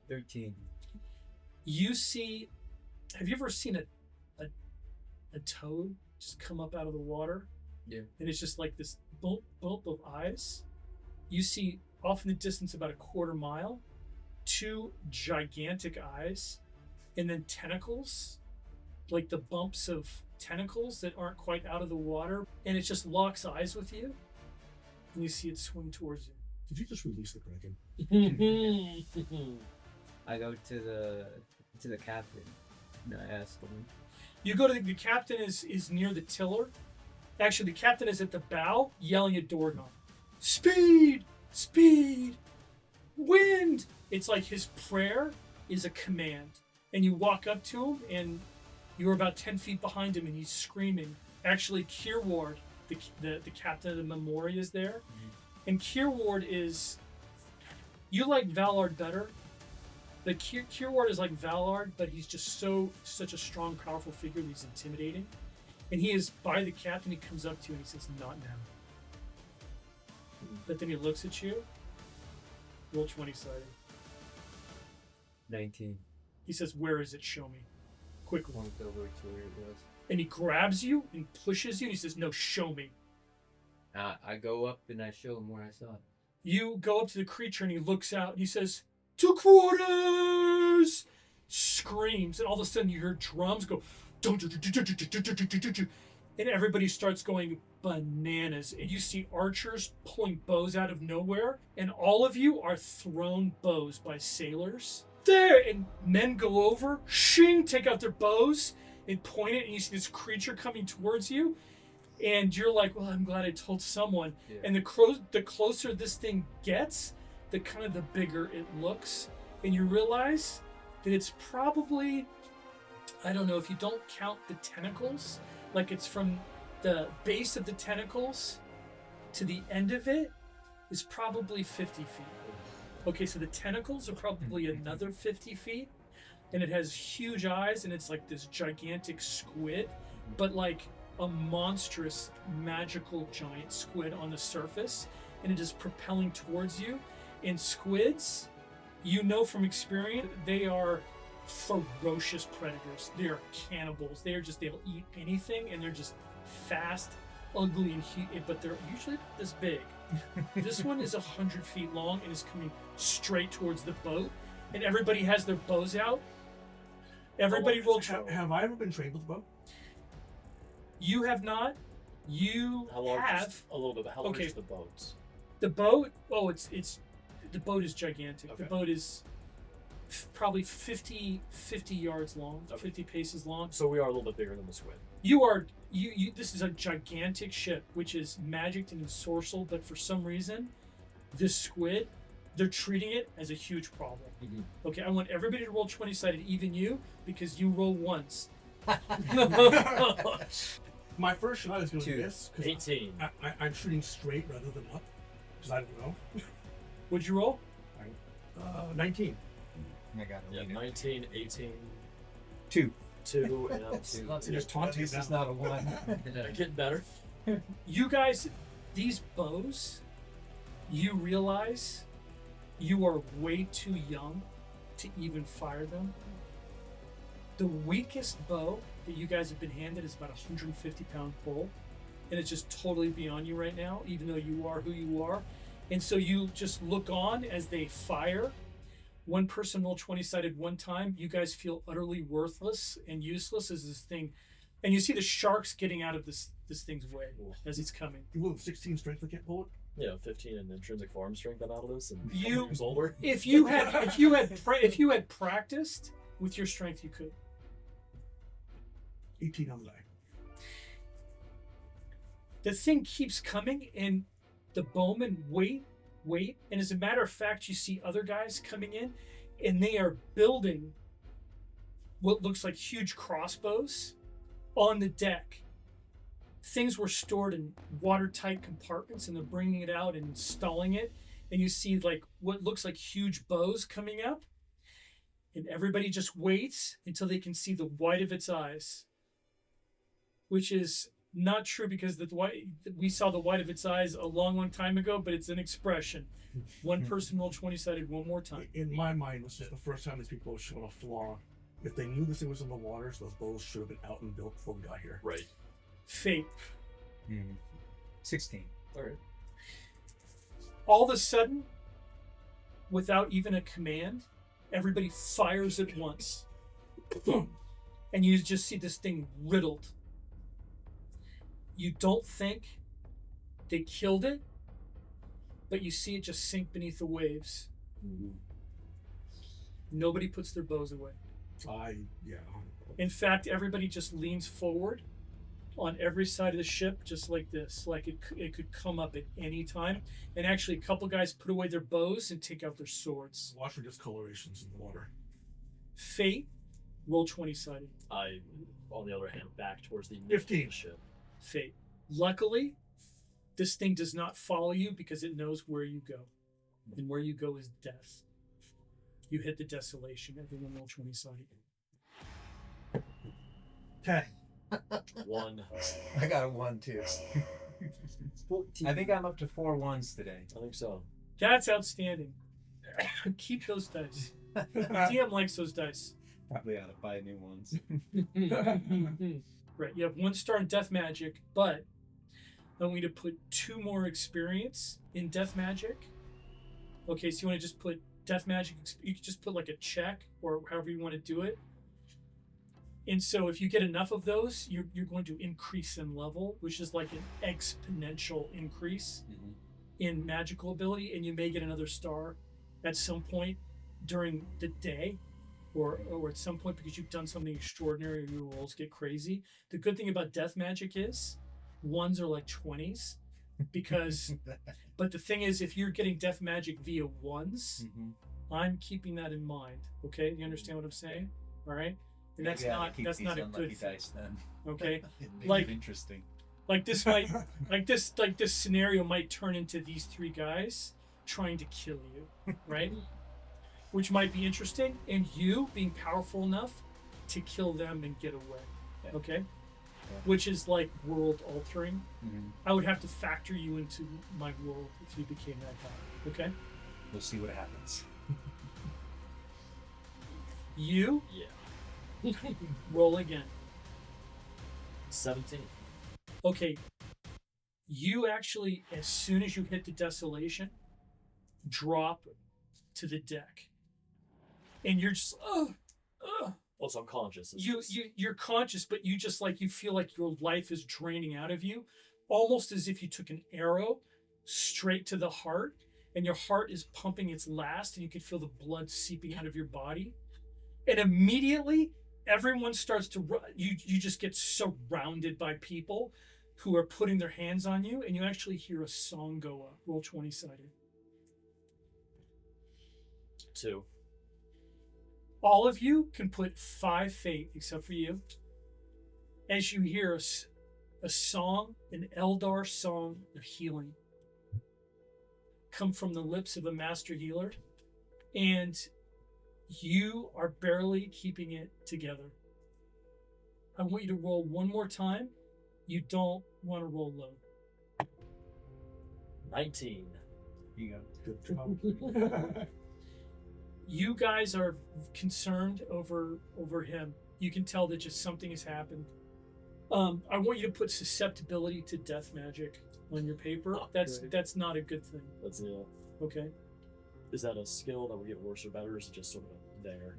13. You see, have you ever seen a toad just come up out of the water? Yeah. And it's just like this bulb of eyes. You see off in the distance about a quarter mile, 2 gigantic eyes, and then tentacles, like the bumps of tentacles that aren't quite out of the water, and it just locks eyes with you, and you see it swim towards you. Did you just release the kraken? I go to the captain and I ask him. You go to the captain is near the tiller. Actually, the captain is at the bow yelling at Dorgon. Speed! Speed! Wind! It's like his prayer is a command. And you walk up to him and you're about 10 feet behind him and he's screaming. Actually, Kierward, the captain of the Memori, is there. Mm-hmm. And Kierward is... You like Valard better. But Kierward is like Valard, but he's just such a strong, powerful figure that he's intimidating. And he is by the captain. He comes up to you and he says, "Not now." But then he looks at you. Roll 20 sided. 19. He says, "Where is it? Show me. Quickly." Point over to where it was. And he grabs you and pushes you and he says, "No, show me." I go up and I show him where I saw it. You go up to the creature and he looks out and he says, "To quarters!" Screams, and all of a sudden you hear drums go, and everybody starts going bananas. And you see archers pulling bows out of nowhere, and all of you are thrown bows by sailors. There, and men go over, shing, take out their bows and point it, and you see this creature coming towards you. And you're like, "Well, I'm glad I told someone." Yeah. And the closer this thing gets, the kind of the bigger it looks, and you realize that it's probably, I don't know, if you don't count the tentacles, like it's from the base of the tentacles to the end of it is probably 50 feet. Okay, so the tentacles are probably another 50 feet, and it has huge eyes, and it's like this gigantic squid, but like a monstrous, magical giant squid on the surface, and it is propelling towards you. And squids, you know from experience, they are ferocious predators. They are cannibals. They'll eat anything, and they're just fast, ugly, and but they're usually about this big. This one is 100 feet long and is coming straight towards the boat, and everybody has their bows out. Everybody roll. Have I ever been trained with a bow? You have not. You how large have is, a little bit. How large is the boat? The boat. Oh, it's. The boat is gigantic. Okay. The boat is probably 50 yards long, okay. 50 paces long. So we are a little bit bigger than the squid. You are. You. This is a gigantic ship, which is magicked and ensorcelled, but for some reason, this squid, they're treating it as a huge problem. Mm-hmm. Okay, I want everybody to roll 20-sided, even you, because you roll once. My first shot is going to be this. 18. I'm shooting straight rather than up, because I don't know. What'd you roll? 19. I got it. 19, 18. 2. 2, and 2. Just taunting. This is not a 1. Getting better. You guys, these bows, you realize you are way too young to even fire them. The weakest bow that you guys have been handed is about 150-pound pole, and it's just totally beyond you right now, even though you are who you are. And so you just look on as they fire. One person roll 20-sided one time. You guys feel utterly worthless and useless as this thing, and you see the sharks getting out of this thing's way as it's coming. You will have 16 strength to get pull it. Yeah, 15 in intrinsic farm strength on Artlist, and you years older. If you had practiced with your strength, you could. 18 on the die. The thing keeps coming, and the bowmen wait, and as a matter of fact, you see other guys coming in, and they are building what looks like huge crossbows on the deck. Things were stored in watertight compartments, and they're bringing it out and installing it, and you see like what looks like huge bows coming up, and everybody just waits until they can see the white of its eyes, which is Not true, because we saw the white of its eyes a long time ago, but it's an expression. One person rolled 20-sided one more time. In my mind, this is the first time these people have shown a flaw. If they knew this thing was in the waters, those bows should have been out and built before we got here. Right. Fate. 16. All right. All of a sudden, without even a command, everybody fires at once. And you just see this thing riddled. You don't think they killed it, but you see it just sink beneath the waves. Nobody puts their bows away. Yeah. In fact, everybody just leans forward on every side of the ship, just like this, like it could come up at any time. And actually, a couple guys put away their bows and take out their swords. Watch for discolorations in the water. Fate, roll 20-sided. I, on the other hand, back towards the 15. ship. Fate. Luckily, this thing does not follow you because it knows where you go. And where you go is death. You hit the desolation. Everyone roll 20-sided. 10. 1. I got a 1 too. 14. I think I'm up to 4 ones today. I think so. That's outstanding. Keep those dice. DM likes those dice. Probably ought to buy new ones. Right, you have 1 star in death magic, but I want you to put 2 more experience in death magic. Okay, so you want to just put death magic, you can just put like a check or however you want to do it. And so if you get enough of those, you're going to increase in level, which is like an exponential increase in magical ability, and you may get another star at some point during the day. Or at some point because you've done something extraordinary and your rolls get crazy. The good thing about death magic is 1s are like 20s because but the thing is, if you're getting death magic via 1s, I'm keeping that in mind. Okay, you understand what I'm saying? All right, and that's not a good thing. Dice, then. Okay, It makes like it interesting. like this might like this scenario might turn into these 3 guys trying to kill you, right? Which might be interesting, and you being powerful enough to kill them and get away. Okay? Which is like world altering. I would have to factor you into my world if you became that guy. Okay? We'll see what happens. You Yeah. roll again. 17. Okay. You actually, as soon as you hit the desolation, drop to the deck. And you're just Also, I'm conscious. you're conscious, but you just like you feel like your life is draining out of you, almost as if you took an arrow straight to the heart, and your heart is pumping its last, and you can feel the blood seeping out of your body, and immediately everyone starts to you just get surrounded by people who are putting their hands on you, and you actually hear a song go up. Roll 20-sided. 2. All of you can put 5 fate, except for you, as you hear a song, an Eldar song of healing, come from the lips of a master healer, and you are barely keeping it together. I want you to roll 1 more time. You don't want to roll low. 19. You go. Good job. You guys are concerned over him. You can tell that just something has happened. I want you to put susceptibility to death magic on your paper. Oh, that's great. that's not a good thing. That's Okay. Is that a skill that will get worse or better, or is it just sort of there?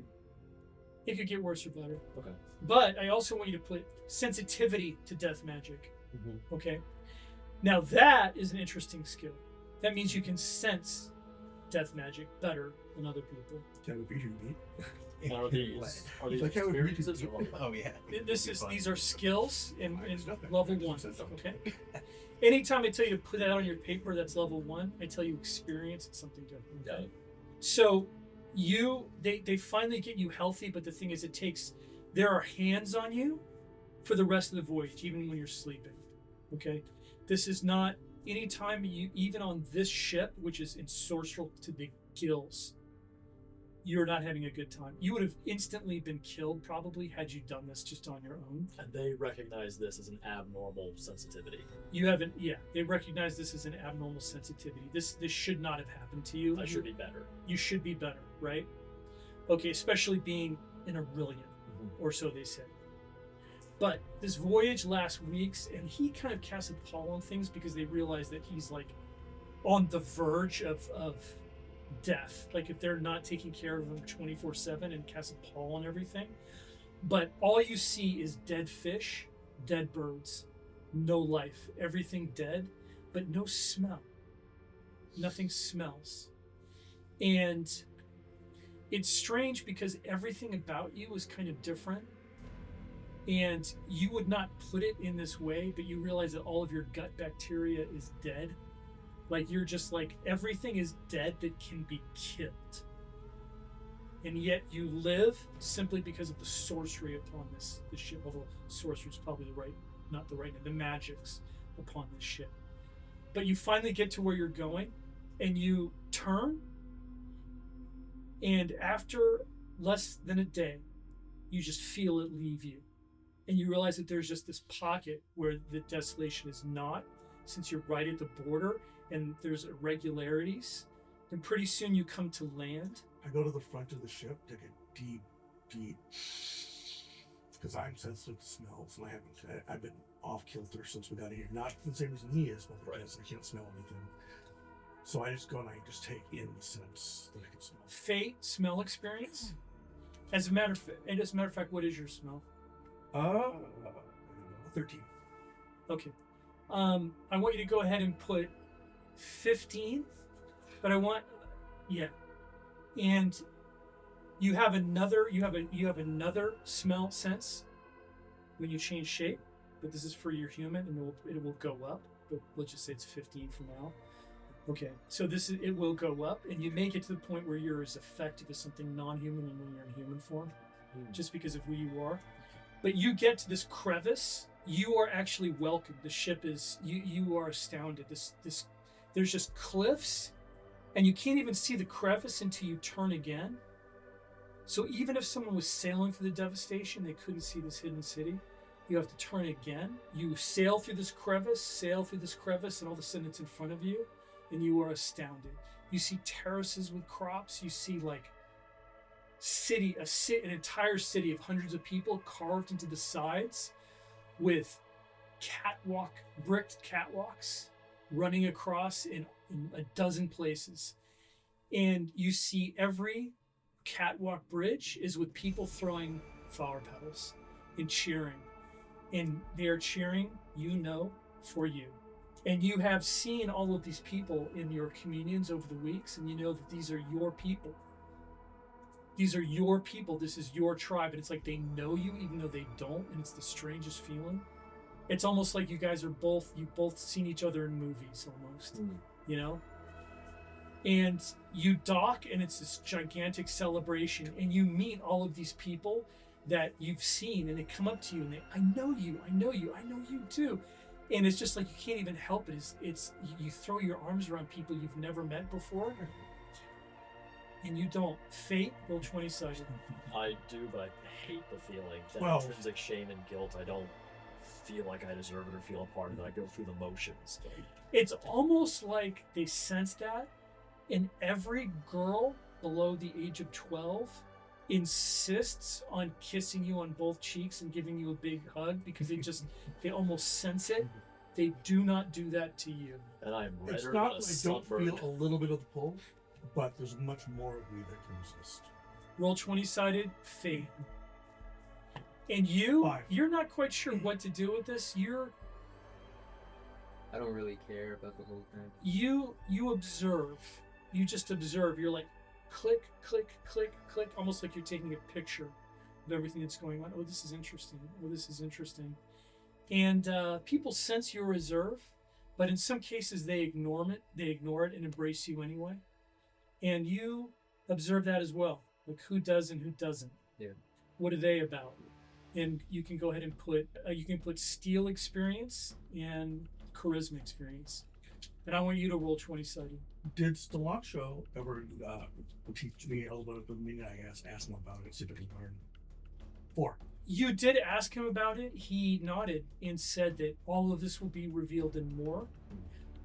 It could get worse or better. Okay. But I also want you to put sensitivity to death magic. Mm-hmm. Okay. Now that is an interesting skill. That means you can sense death magic better than other people. Can we beat you, beat? Are these Like, how would we experiences do- or what? Oh yeah. These are skills in It's nothing. level I 1. just said something. Okay. Anytime I tell you to put that on your paper that's level 1, I tell you experience it's something different. Got Okay? it. So they finally get you healthy, but the thing is there are hands on you for the rest of the voyage, even when you're sleeping. Okay? This is not anytime you, even on this ship, which is ensorcelled to the gills, You're not having a good time. You would have instantly been killed probably had you done this just on your own. And they recognize this as an abnormal sensitivity. You haven't, yeah. They recognize this as an abnormal sensitivity. This should not have happened to you. I should be better. You should be better, right? Okay, especially being an Aerilian, or so they say. But this voyage lasts weeks, and he kind of casts a pall on things because they realize that he's like on the verge of death. Like if they're not taking care of him 24/7 and cast a pall on everything. But all you see is dead fish, dead birds, no life, everything dead, but no smell. Nothing smells. And it's strange because everything about you is kind of different. And you would not put it in this way, but you realize that all of your gut bacteria is dead. Like you're just like, everything is dead that can be killed. And yet you live simply because of the sorcery upon this ship. Although sorcery is probably not the right name, the magics upon this ship. But you finally get to where you're going, and you turn, and after less than a day, you just feel it leave you. And you realize that there's just this pocket where the desolation is not, since you're right at the border, and there's irregularities. And pretty soon you come to land. I go to the front of the ship, take a deep, because I'm sensitive to smells, and I've been off kilter since we got here. Not for the same reason he is, but because I can't smell anything. So I just go and I just take in the scents that I can smell. Fate, smell experience. As a matter of fact, what is your smell? 13. Okay. I want you to go ahead and put 15, but and you have another smell sense when you change shape, but this is for your human, and it will go up. But let's just say it's 15 for now. Okay, so it will go up, and you make it to the point where you're as effective as something non-human and when you're in human form, just because of who you are. But you get to this crevice, you are actually welcomed. The ship is, you are astounded. There's just cliffs, and you can't even see the crevice until you turn again. So even if someone was sailing through the Devastation, they couldn't see this hidden city. You have to turn again. You sail through this crevice, and all of a sudden it's in front of you, and you are astounded. You see terraces with crops. You see like an entire city of hundreds of people carved into the sides with bricked catwalks running across in a dozen places. And you see every catwalk bridge is with people throwing flower petals and cheering. And they are cheering, for you. And you have seen all of these people in your communions over the weeks, and you know that these are your people. These are your people. This is your tribe. And it's like they know you even though they don't. And it's the strangest feeling. It's almost like you've both seen each other in movies almost, And you dock, and it's this gigantic celebration. And you meet all of these people that you've seen, and they come up to you and I know you too. And it's just like you can't even help it. It's you throw your arms around people you've never met before. And you don't. Fate, roll 20 sided. I do, but I hate the feeling. That 12. Intrinsic shame and guilt. I don't feel like I deserve it or feel a part of it. I go through the motions. But It's almost like they sense that, and every girl below the age of 12 insists on kissing you on both cheeks and giving you a big hug because they almost sense it. They do not do that to you. And I'm It's redder not than a like I don't sunbird. feel a little bit of the pull, but there's much more of me that can resist. Roll 20 sided, fate. And 5. you're not quite sure what to do with this. I don't really care about the whole thing. You observe. You just observe. You're like, click, click, click, click, almost like you're taking a picture of everything that's going on. Oh, this is interesting. And people sense your reserve, but in some cases they ignore it and embrace you anyway. And you observe that as well, like who does and who doesn't. Yeah. What are they about? And you can go ahead and put steel experience and charisma experience. And I want you to roll 20-sided. Did Stilacho ever teach me a little bit of meaning? I guess ask him about it, see if I can learn. 4. You did ask him about it. He nodded and said that all of this will be revealed and more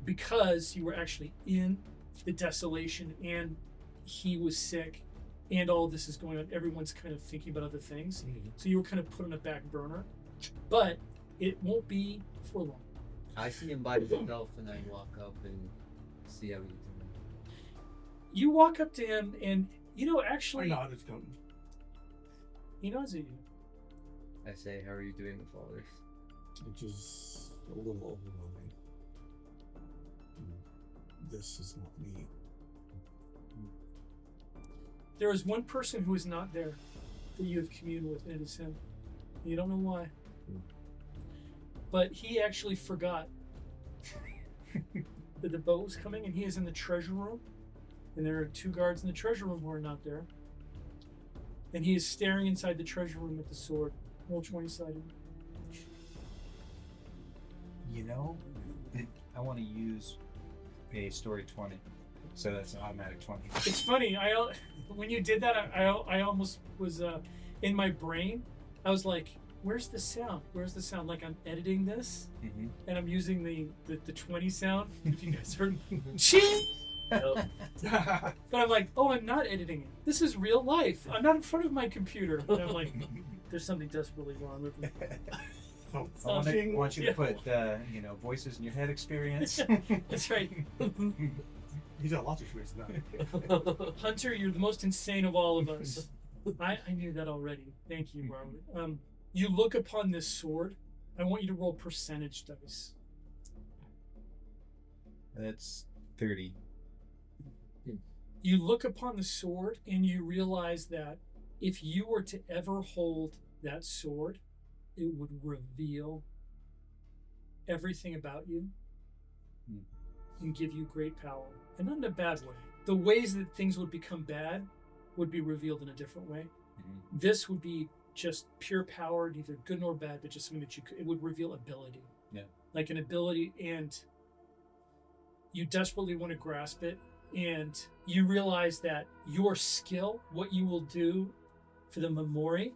because you were actually in the desolation and he was sick and all of this is going on. Everyone's kind of thinking about other things. So you were kind of put on a back burner. But it won't be for long. I see him by himself and I walk up and see how he's doing. You walk up to him and, actually, I nod, it's coming. he nods at you. I say, how are you doing with all this? Which is a little overwhelming. This is not me. There is one person who is not there that you have communed with, and it is him. You don't know why. But he actually forgot that the boat was coming, and he is in the treasure room. And there are 2 guards in the treasure room who are not there. And he is staring inside the treasure room at the sword. Roll 20-sided. I want to use a story 20. So that's an automatic 20. It's funny. When you did that, I almost was in my brain. I was like, "Where's the sound? Where's the sound?" Like I'm editing this, and I'm using the 20 sound. If you guys heard, ching. Yep. But I'm like, "Oh, I'm not editing it. This is real life. I'm not in front of my computer." And I'm like, "There's something desperately wrong with me." Oh, I want you to Yeah. put, voices in your head experience. That's right. he's got lots of experience in that. Hunter, you're the most insane of all of us. I knew that already. Thank you, Robert. You look upon this sword. I want you to roll percentage dice. That's 30. You look upon the sword and you realize that if you were to ever hold that sword, it would reveal everything about you and give you great power. And not in a bad way. The ways that things would become bad would be revealed in a different way. This would be just pure power, neither good nor bad, but just something that it would reveal ability. Yeah. Like an ability, and you desperately want to grasp it, and you realize that your skill, what you will do for the Memori,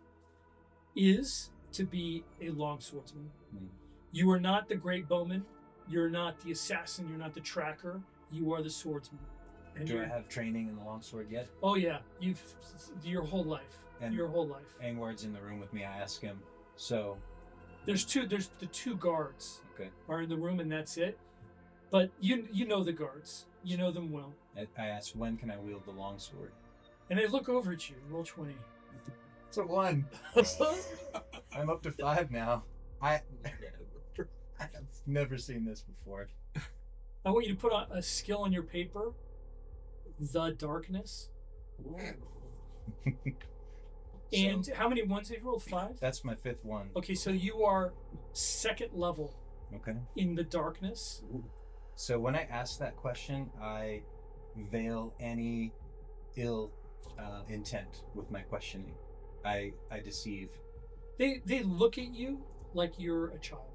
is to be a longswordsman. You are not the great bowman, you're not the assassin, you're not the tracker, you are the swordsman. And Do I have training in the longsword yet? Oh yeah, you've your whole life. And your whole life. Angward's in the room with me. I ask him, so... There's the 2 guards Okay. are in the room, and that's it. But you know the guards. You know them well. I ask, when can I wield the longsword? And they look over at you. Roll 20. It's a 1. I'm up to 5 now. I've never seen this before. I want you to put on a skill on your paper. The darkness. And So, how many ones have you rolled? 5? that's my 5th one. Okay, so you are 2nd level Okay. in the darkness. So when I ask that question, I veil any ill intent with my questioning. I deceive. They look at you like you're a child.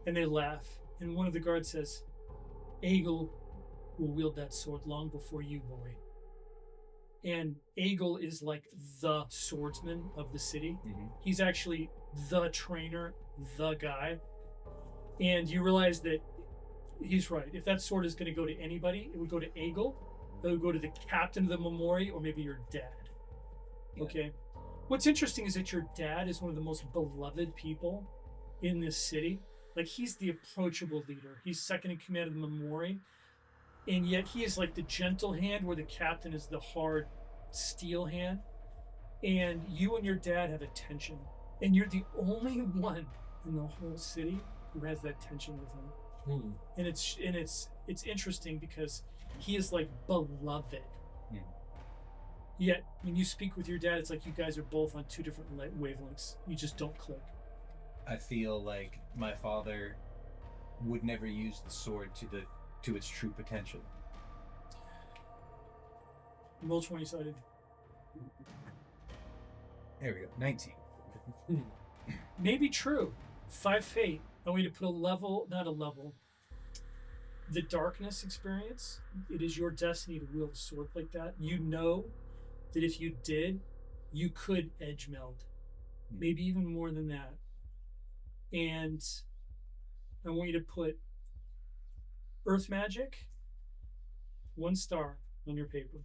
And they laugh. And one of the guards says, Aegle will wield that sword long before you, boy. And Aegle is like the swordsman of the city. He's actually the trainer, the guy. And you realize that he's right. If that sword is going to go to anybody, it would go to Aegle. It would go to the captain of the Memori, or maybe your dad. Yeah. Okay. What's interesting is that your dad is one of the most beloved people in this city. Like, he's the approachable leader. He's second in command of the Memori. And yet he is like the gentle hand, where the captain is the hard steel hand. And you and your dad have a tension. And you're the only one in the whole city who has that tension with him. And it's interesting because he is like beloved. Yet when you speak with your dad, it's like you guys are both on 2 different wavelengths. You just don't click. I feel like my father would never use the sword to its true potential. Roll 20-sided. There we go. 19. Maybe true. 5 fate. I want you to put not a level. the darkness experience, it is your destiny to wield a sword like that. You know that if you did, you could edge meld, maybe even more than that. And I want you to put Earth Magic, 1 star on your paper.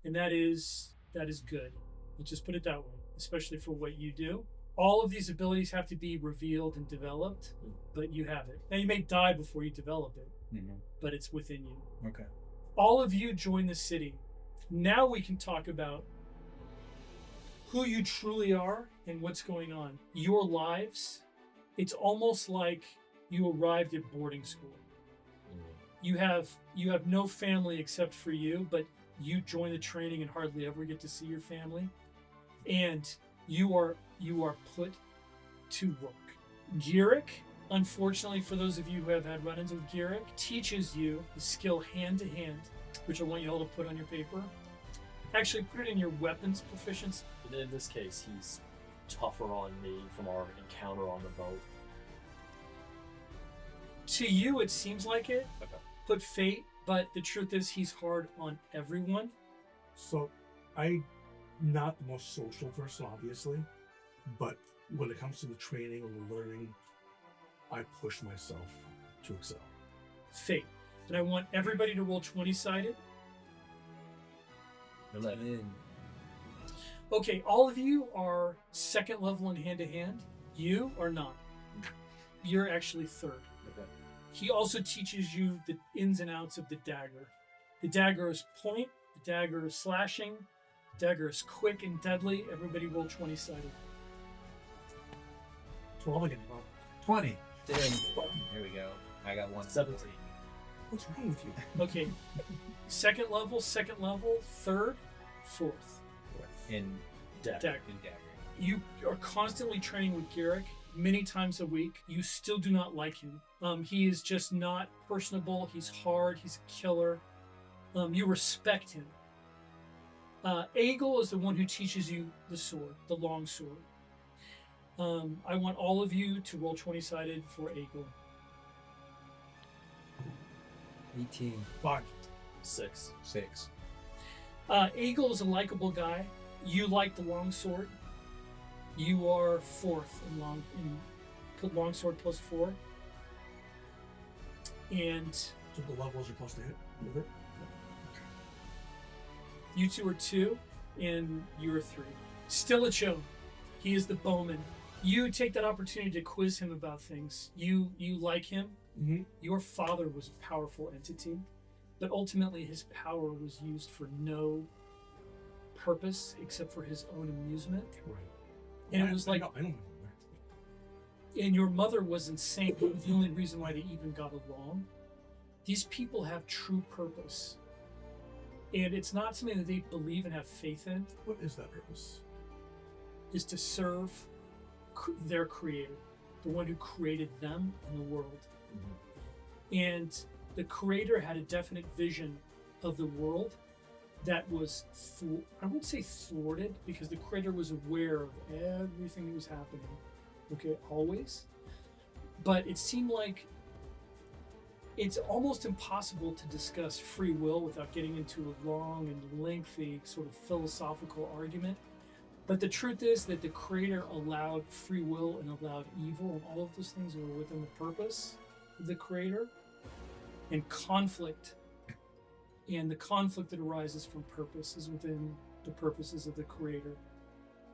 And that is good. Let's just put it that way, especially for what you do. All of these abilities have to be revealed and developed, but you have it. Now, you may die before you develop it, but it's within you. Okay. All of you join the city. Now we can talk about who you truly are and what's going on. Your lives, it's almost like you arrived at boarding school. You have no family except for you, but you join the training and hardly ever get to see your family. And you are put to work. Girick, unfortunately for those of you who have had run-ins with Girick, teaches you the skill hand-to-hand, which I want you all to put on your paper. Actually, put it in your weapons proficiency. In this case, he's tougher on me from our encounter on the boat. To you, it seems like it. Okay. Put fate, but the truth is he's hard on everyone. So, I'm not the most social person, obviously, but when it comes to the training and the learning, I push myself to excel. Fate. And I want everybody to roll 20-sided. 11. Okay, all of you are 2nd level in hand-to-hand. You are not. You're actually 3rd. Okay. He also teaches you the ins and outs of the dagger. The dagger is point, the dagger is slashing, the dagger is quick and deadly. Everybody roll 20-sided. 12 again. 20. Damn. Here we go. I got 1. 17. What's wrong with you? Okay. 2nd level, 3rd, 4th. In Dagger. In dagger. You are constantly training with Garrick many times a week. You still do not like him. He is just not personable. He's hard. He's a killer. You respect him. Aegel is the one who teaches you the sword, the long sword. I want all of you to roll 20-sided for Aegel. 18. 5. 6. 6. Aegel is a likable guy. You like the long sword. You are 4th put long sword plus 4. And So the levels are supposed to hit with it? you two are 2, and you're 3. Still a Joe. He is the bowman. You take that opportunity to quiz him about things. You like him. Mm-hmm. Your father was a powerful entity, but ultimately his power was used for no purpose except for his own amusement. Right. And it was like, I know my father. and your mother was insane. It was the only reason why they even got along. These people have true purpose. And it's not something that they believe and have faith in, What is that purpose? is to serve their creator, the one who created them and the world. And the creator had a definite vision of the world that was, I wouldn't say thwarted, because the creator was aware of everything that was happening, okay, always. But it seemed like it's almost impossible to discuss free will without getting into a long and lengthy sort of philosophical argument. But the truth is that the creator allowed free will and allowed evil, and all of those things were within the purpose of the creator. And conflict, and the conflict that arises from purpose is within the purposes of the creator.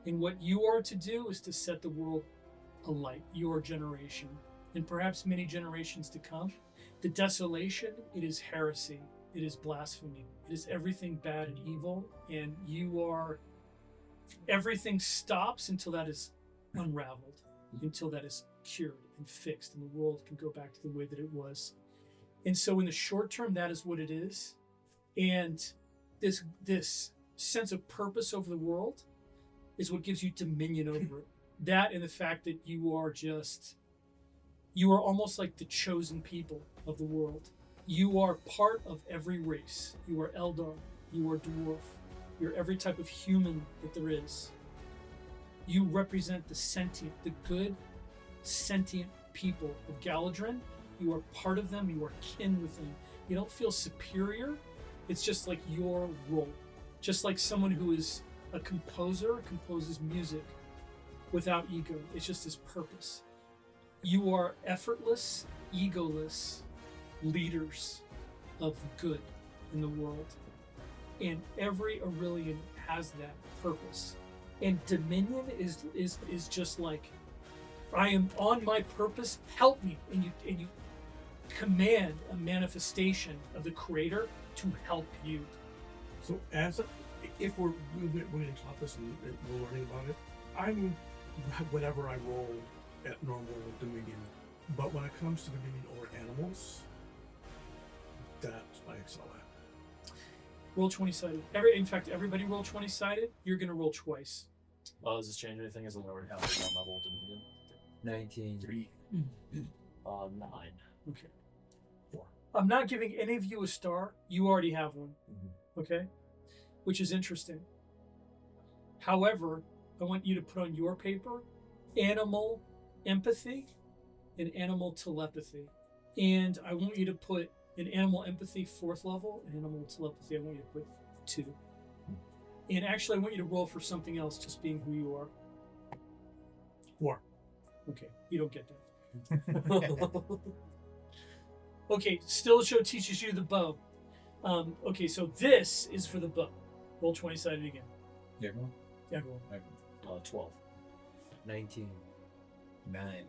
And what you are to do is to set the world alight, your generation, and perhaps many generations to come. The desolation, it is heresy, it is blasphemy, it is everything bad and evil, and everything stops until that is unraveled, until that is cured and fixed, and the world can go back to the way that it was. And so in the short term, that is what it is. And this sense of purpose over the world is what gives you dominion over it. That and the fact that you are almost like the chosen people of the world. You are part of every race. You are Eldar. You are Dwarf. You're every type of human that there is. You represent the sentient, the good, sentient people of Galadrin, You are part of them. You are kin with them. You don't feel superior. It's just like your role. Just like someone who is a composer composes music without ego. It's just his purpose. You are effortless, egoless leaders of good in the world. And every Aurelian has that purpose. And Dominion is just like, I am on my purpose, help me. And you command a manifestation of the Creator to help you. So if we're going to talk this and we're learning about it, I'm whatever I roll at normal Dominion. But when it comes to Dominion over animals, that I excel at. Roll 20-sided. In fact, everybody roll 20-sided. You're going to roll twice. Does this change anything as I already have one level Dominion? 19. 3. 9. Okay. 4. I'm not giving any of you a star. You already have one. Okay? Which is interesting. However, I want you to put on your paper animal empathy and animal telepathy. And I want you to put an animal empathy 4th level and animal telepathy I want you to put 2. And actually I want you to roll for something else, just being who you are. 4. Okay, you don't get that. Okay, still show teaches you the bow. Okay, so this is for the bow. Roll 20-sided again. Yeah, go on. Yeah, go on. 12. 19. 9.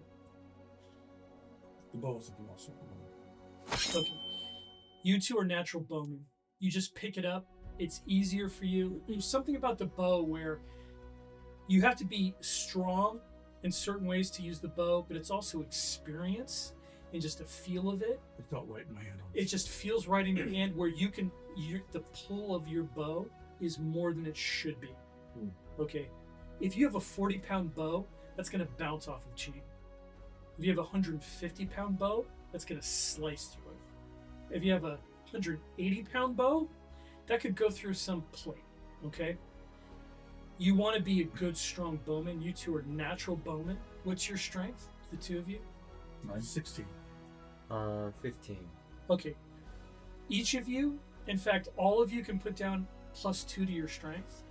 The bows are also. Okay. You two are natural bowmen. You just pick it up. It's easier for you. There's something about the bow where you have to be strong in certain ways to use the bow, but it's also experience and just a feel of it. It felt right in my hand. It just feels right in your hand where the pull of your bow is more than it should be. Okay. If you have a 40-pound bow, that's going to bounce off of cheap. If you have a 150-pound bow, that's going to slice through it. If you have a 180-pound bow, that could go through some plate. Okay. You want to be a good, strong bowman. You two are natural bowmen. What's your strength, the two of you? 16. 15. Okay. Each of you, in fact, all of you can put down +2 to your strength.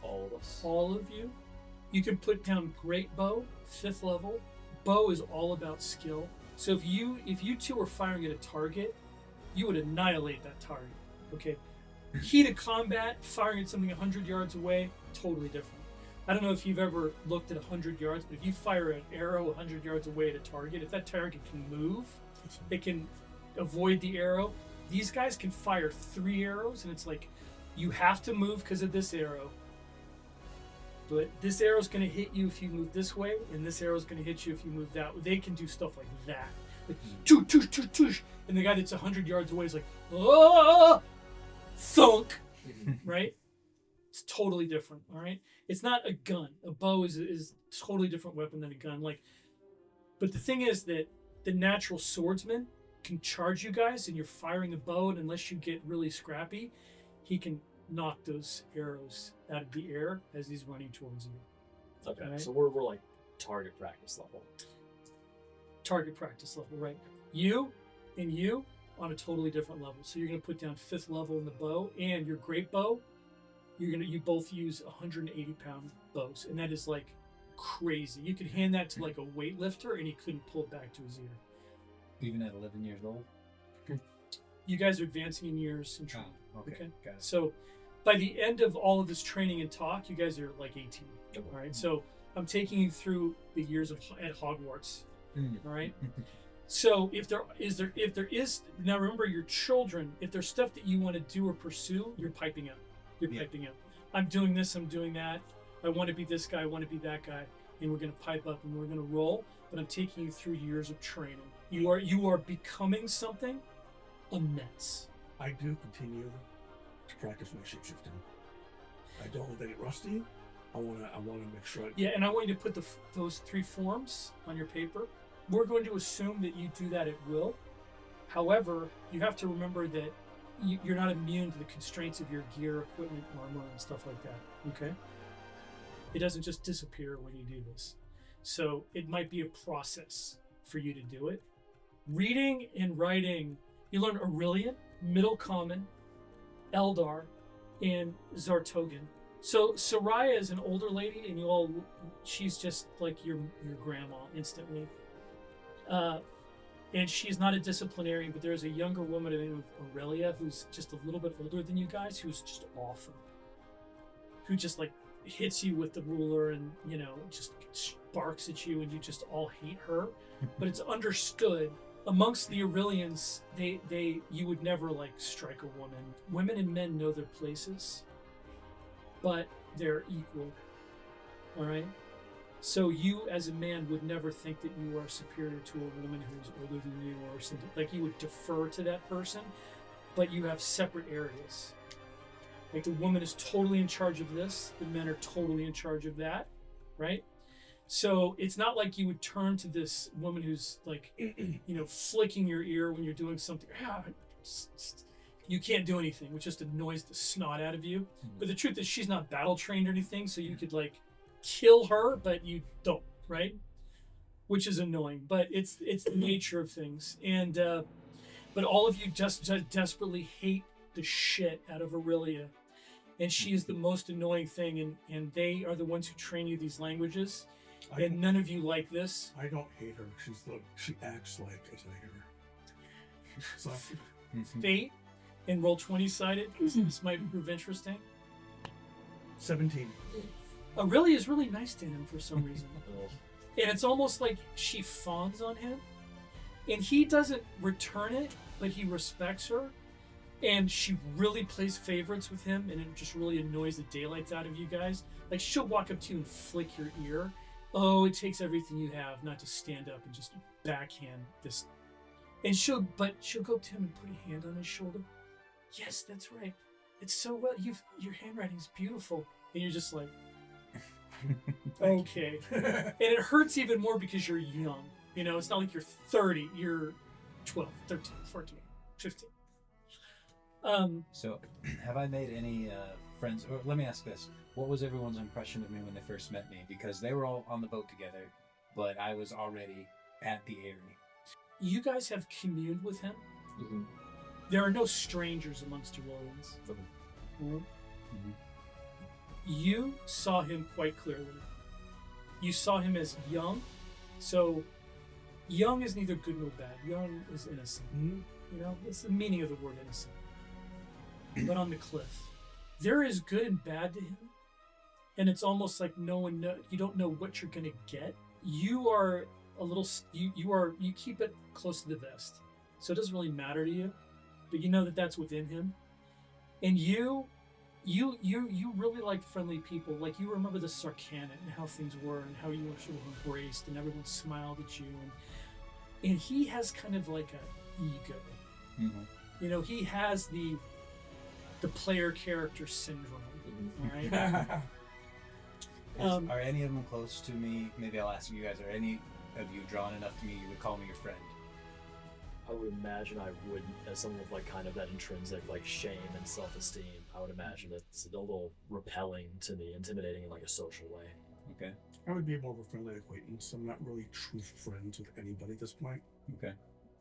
All of us. All of you. You can put down great bow, 5th level. Bow is all about skill. So if you two were firing at a target, you would annihilate that target. Okay. Heat of combat, firing at something 100 yards away, totally different. I don't know if you've ever looked at 100 yards, but if you fire an arrow 100 yards away at a target, if that target can move, it can avoid the arrow. These guys can fire 3 arrows, and it's like, you have to move because of this arrow. But this arrow's going to hit you if you move this way, and this arrow's going to hit you if you move that way. They can do stuff like that. Like, toosh, toosh, toosh, toosh. And the guy that's 100 yards away is like, oh, thunk, right? It's totally different, all right? It's not a gun. A bow is a totally different weapon than a gun. But the thing is that the natural swordsman can charge you guys, and you're firing a bow, and unless you get really scrappy, he can knock those arrows out of the air as he's running towards you. Okay, right? so we're like target practice level. Target practice level, right? You and you on a totally different level. So you're going to put down 5th level in the bow, and your great bow, you both use 180-pound bows, and that is like crazy. You could hand that to like a weightlifter, and he couldn't pull it back to his ear. Even at 11 years old? You guys are advancing in years and training. Okay. Got it. So by the end of all of this training and talk, you guys are like 18. All right. So I'm taking you through the years at Hogwarts. All right. So if there is now, remember your children. If there's stuff that you want to do or pursue, you're piping up. Piping up. I'm doing this. I'm doing that. I want to be this guy. I want to be that guy. And we're going to pipe up and we're going to roll. But I'm taking you through years of training. You are becoming something immense. I do continue to practice my shapeshifting. I don't want to get rusty. I want to make sure. Yeah, and I want you to put those 3 forms on your paper. We're going to assume that you do that at will. However, you have to remember that you're not immune to the constraints of your gear, equipment, armor, and stuff like that. Okay? It doesn't just disappear when you do this. So it might be a process for you to do it. Reading and writing, you learn Aurelian, Middle Common, Eldar, and Zartogan. So Soraya is an older lady, and she's just like your grandma instantly. And she's not a disciplinarian, but there's a younger woman named Aurelia who's just a little bit older than you guys, who's just awful. Who just like hits you with the ruler and, just barks at you and you just all hate her. But it's understood amongst the Aerilians, you would never like strike a woman. Women and men know their places, but they're equal. All right? So you as a man would never think that you are superior to a woman who's older than you or something. Like you would defer to that person, but you have separate areas. Like the woman is totally in charge of this, the men are totally in charge of that, right? So it's not like you would turn to this woman who's like, flicking your ear when you're doing something. You can't do anything, which just annoys the snot out of you. But the truth is she's not battle trained or anything, so you could like kill her, but you don't, right? Which is annoying, but it's the nature of things. And but all of you just desperately hate the shit out of Aurelia, and she is the most annoying thing. And they are the ones who train you these languages, and none of you like this. I don't hate her. She acts like I hate her. So Fate and roll 20-sided. This might prove interesting. 17. Aurelia is really nice to him for some reason. And it's almost like she fawns on him. And he doesn't return it, but he respects her. And she really plays favorites with him, and it just really annoys the daylights out of you guys. Like, she'll walk up to you and flick your ear. Oh, it takes everything you have not to stand up and just backhand this. And she'll go up to him and put a hand on his shoulder. Yes, that's right. It's so well. Your handwriting's beautiful. And you're just like, okay. And it hurts even more because you're young. It's not like you're 30. You're 12, 13, 14, 15. So, have I made any friends? Or let me ask this: what was everyone's impression of me when they first met me? Because they were all on the boat together, but I was already at the Aerie. You guys have communed with him. Mm-hmm. There are no strangers amongst Aerilians. Mm-hmm. You saw him quite clearly. You saw him as young. So, young is neither good nor bad. Young is innocent. It's the meaning of the word innocent. But on the cliff, there is good and bad to him, and it's almost like you don't know what you're gonna get. You are a little. You keep it close to the vest, so it doesn't really matter to you. But you know that that's within him, and you really like friendly people. Like you remember the Sarkhanit and how things were, and how you were sort of embraced, and everyone smiled at you, and he has kind of like an ego. Mm-hmm. He has the player character syndrome. All right. Are any of them close to me? Maybe I'll ask you guys. Are any of you drawn enough to me you would call me your friend? I would imagine I would, as someone with like kind of that intrinsic like shame and self-esteem, I would imagine it's a little repelling to me, intimidating in like a social way. Okay. I would be more of a friendly acquaintance. I'm not really true friends with anybody at this point. Okay.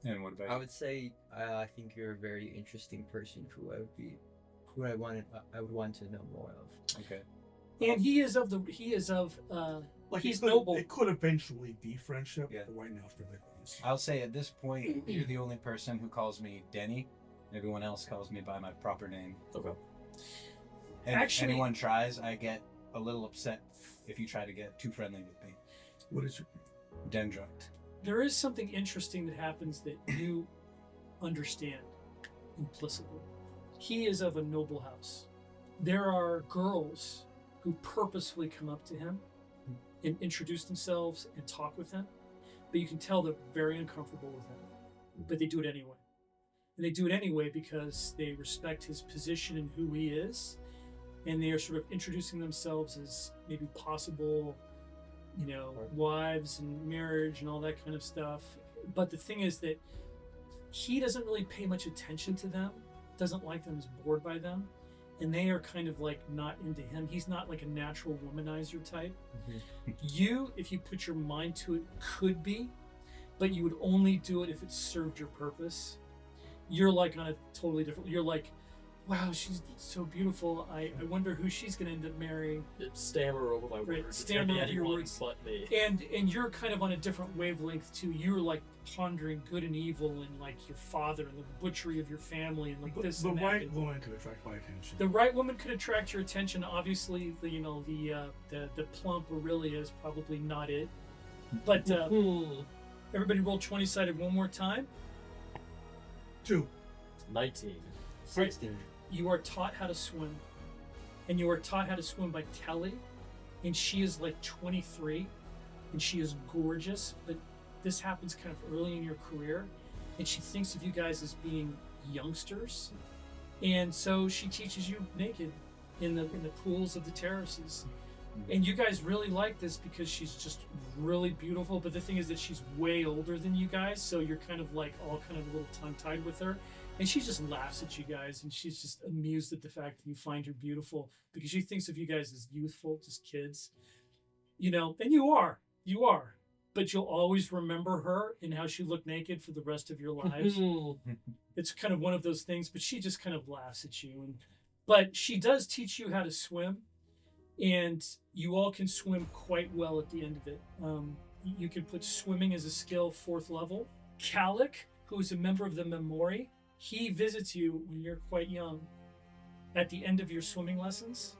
And what about I you? would say I think you're a very interesting person who I would want to know more of. Okay. And he's noble. It could eventually be friendship, Yeah. but right now it's friendly acquaintance. I'll say at this point, you're the only person who calls me Denny. Everyone else calls me by my proper name. Okay. And Actually- if anyone tries, I get a little upset if you try to get too friendly with me. What is your Dendrite. There is something interesting that happens that you understand implicitly. He is of a noble house. There are girls who purposefully come up to him and introduce themselves and talk with him, but you can tell they're very uncomfortable with him. But they do it anyway. And they do it anyway because they respect his position and who he is, and they are sort of introducing themselves as maybe possible, wives and marriage and all that kind of stuff. But the thing is that he doesn't really pay much attention to them, doesn't like them, is bored by them, and they are kind of like not into him. He's not like a natural womanizer type. You, if you put your mind to it, could be, but you would only do it if it served your purpose. You're like on a totally different. You're like, wow, she's so beautiful. I wonder who she's gonna end up marrying. Stammer over my Right, words. stammer It can't over be your anyone words. but me. And you're kind of on a different wavelength too. You're like pondering good and evil and like your father and the butchery of your family and like this The and that. right And woman could attract my attention. the right woman could attract your attention. Obviously, the plump Aurelia is probably not it. But everybody roll 20-sided one more time. 2. 19. 16. You are taught how to swim. And you are taught how to swim by Kelly. And she is like 23. And she is gorgeous. But this happens kind of early in your career. And she thinks of you guys as being youngsters. And so she teaches you naked in the pools of the terraces. And you guys really like this because she's just really beautiful. But the thing is that she's way older than you guys. So you're kind of like all kind of a little tongue-tied with her. And she just laughs at you guys, and she's just amused at the fact that you find her beautiful because she thinks of you guys as youthful, just kids. You know, and you are. But you'll always remember her and how she looked naked for the rest of your lives. It's kind of one of those things, but she just kind of laughs at you. But she does teach you how to swim, and you all can swim quite well at the end of it. You can put swimming as a skill 4th level. Calic, who is a member of the Memori, he visits you when you're quite young at the end of your swimming lessons.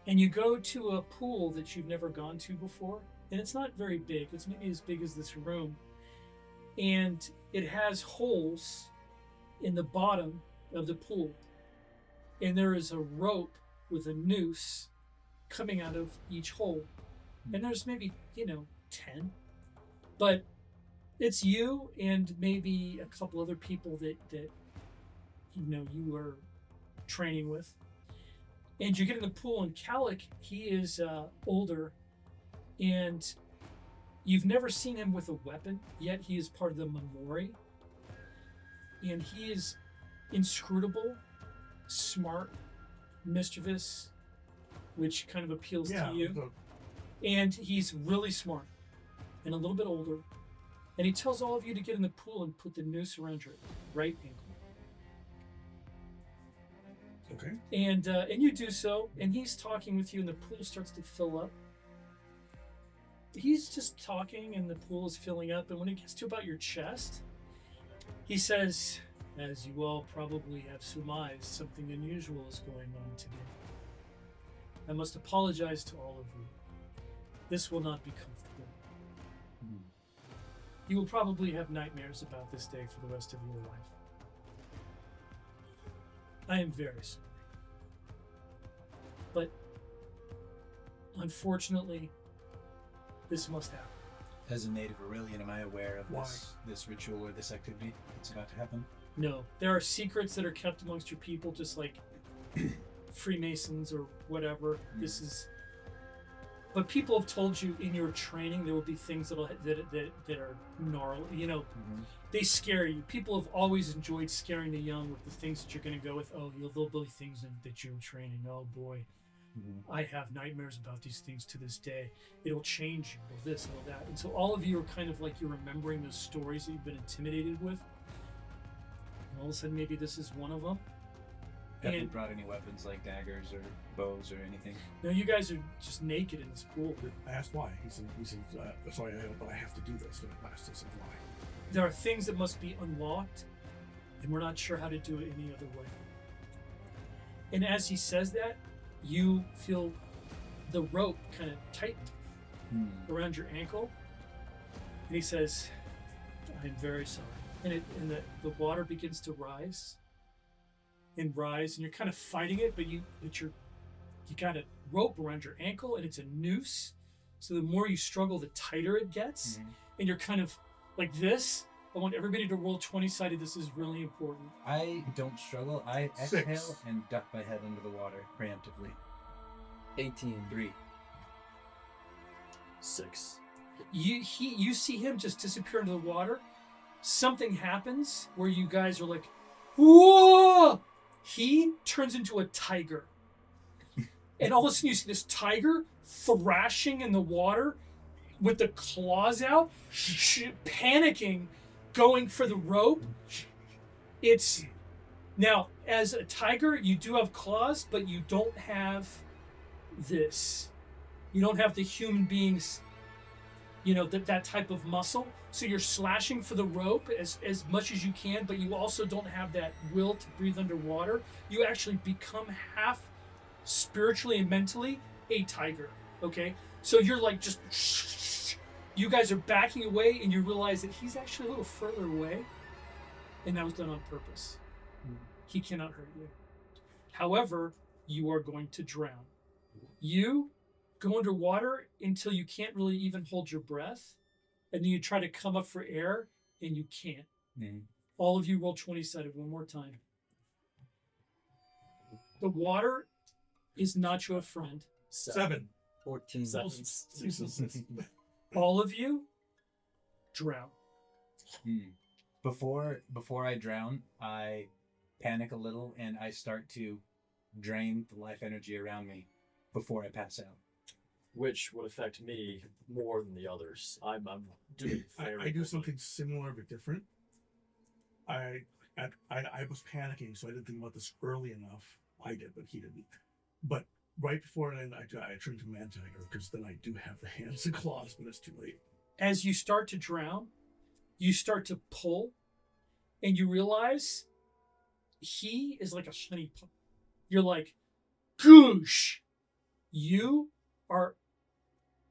And you go to a pool that you've never gone to before. And it's not very big. It's maybe as big as this room. And it has holes in the bottom of the pool. And there is a rope with a noose coming out of each hole. And there's maybe, 10. But it's you and maybe a couple other people that you were training with. And you get in the pool, and Calic, he is older, and you've never seen him with a weapon, yet he is part of the Memori. And he is inscrutable, smart, mischievous, which kind of appeals to you. And he's really smart and a little bit older. And he tells all of you to get in the pool and put the noose around your right ankle. Okay. And you do so, and he's talking with you, and the pool starts to fill up. He's just talking, and the pool is filling up. And when it gets to about your chest, he says, as you all probably have surmised, something unusual is going on today. I must apologize to all of you. This will not be comfortable. You will probably have nightmares about this day for the rest of your life. I am very sorry. But unfortunately, this must happen. As a native Aurelian, am I aware of Why? this ritual or this activity that's about to happen? No, there are secrets that are kept amongst your people, just like Freemasons or whatever. This is. But people have told you in your training there will be things that are gnarly. They scare you. People have always enjoyed scaring the young with the things that you're going to go with. Oh, there'll be things that you're training. Oh boy, I have nightmares about these things to this day. It'll change you. It'll this, it'll that. And so all of you are kind of like you're remembering those stories that you've been intimidated with. And all of a sudden, maybe this is one of them. Have you brought any weapons like daggers or bows or anything? No, you guys are just naked in this pool. I asked why. He said, sorry, but I have to do this. And I asked him why. There are things that must be unlocked, and we're not sure how to do it any other way. And as he says that, you feel the rope kind of tighten around your ankle. And he says, I'm very sorry. And the water begins to rise. And you're kind of fighting it, but you got a rope around your ankle, and it's a noose. So the more you struggle, the tighter it gets, and you're kind of like this. I want everybody to roll 20-sided. This is really important. I don't struggle. I 6. exhale and duck my head under the water preemptively. 18. 3. 6. You see him just disappear into the water. Something happens where you guys are like, whoa! He turns into a tiger. And all of a sudden you see this tiger thrashing in the water, with the claws out, panicking, going for the rope. It's now, as a tiger, you do have claws, but you don't have this. You don't have the human beings, that type of muscle. So you're slashing for the rope as much as you can, but you also don't have that will to breathe underwater. You actually become half spiritually and mentally a tiger. Okay? So you're like just, you guys are backing away, and you realize that he's actually a little further away, and that was done on purpose. He cannot hurt you. However, you are going to drown. You go underwater until you can't really even hold your breath, and then you try to come up for air, and you can't. All of you roll 20-sided one more time. The water is not your friend. 7. 14. 7. All of you drown. Before I drown, I panic a little and I start to drain the life energy around me before I pass out. Which would affect me more than the others. I'm doing very I do something similar but different. I was panicking, so I didn't think about this early enough. I did, but he didn't. But right before I turned to man tiger, because then I do have the hands and claws, but it's too late. As you start to drown, you start to pull, and you realize he is like a honey pot. You're like, goosh! You are,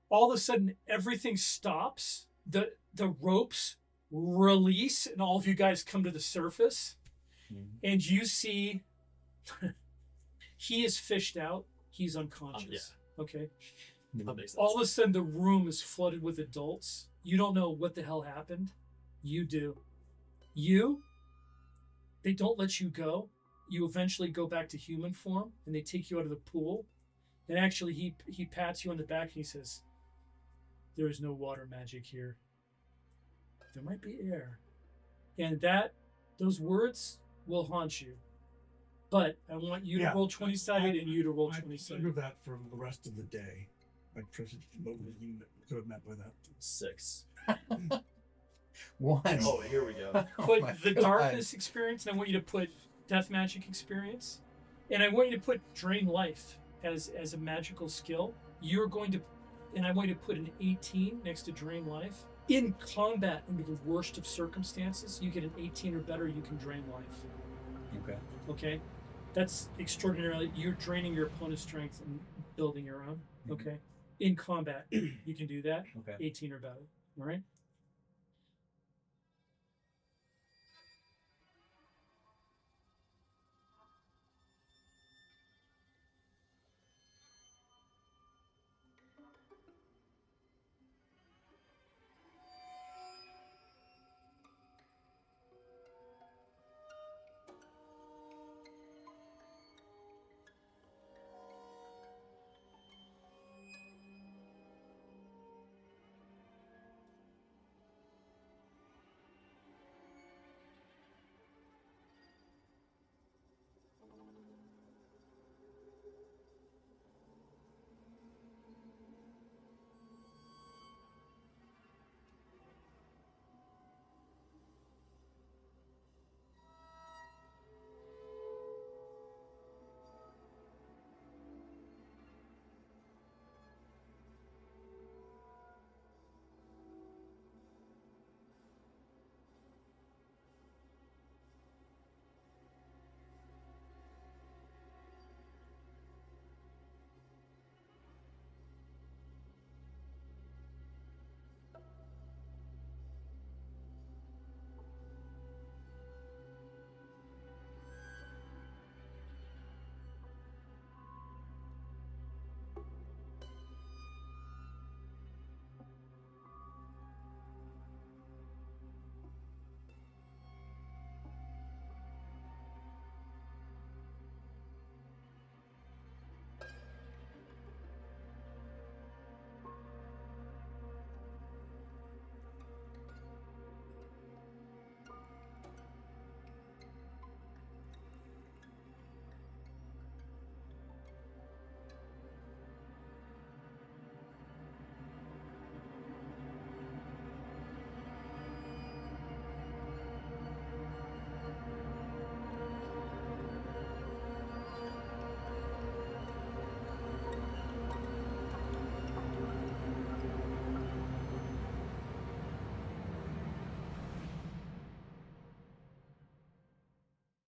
all of a sudden, everything stops. The ropes release, and all of you guys come to the surface, and you see he is fished out. He's unconscious. Okay? That makes sense. All of a sudden, the room is flooded with adults. You don't know what the hell happened. You do. They don't let you go. You eventually go back to human form, and they take you out of the pool. And actually, he pats you on the back, and he says, "There is no water magic here. There might be air." And those words will haunt you. But I want you to roll 20-sided and you to roll I 20-sided. remember that for the rest of the day. I present what you could have meant by that. 6. 1. Oh, here we go. Put my the God. darkness experience, and I want you to put death magic experience. And I want you to put drain life as a magical skill. You're going to, and I want you to put an 18 next to drain life. In combat, under the worst of circumstances, you get an 18 or better, you can drain life. Okay? That's extraordinarily, you're draining your opponent's strength and building your own. Okay? In combat, you can do that. Okay. 18 or better. All right?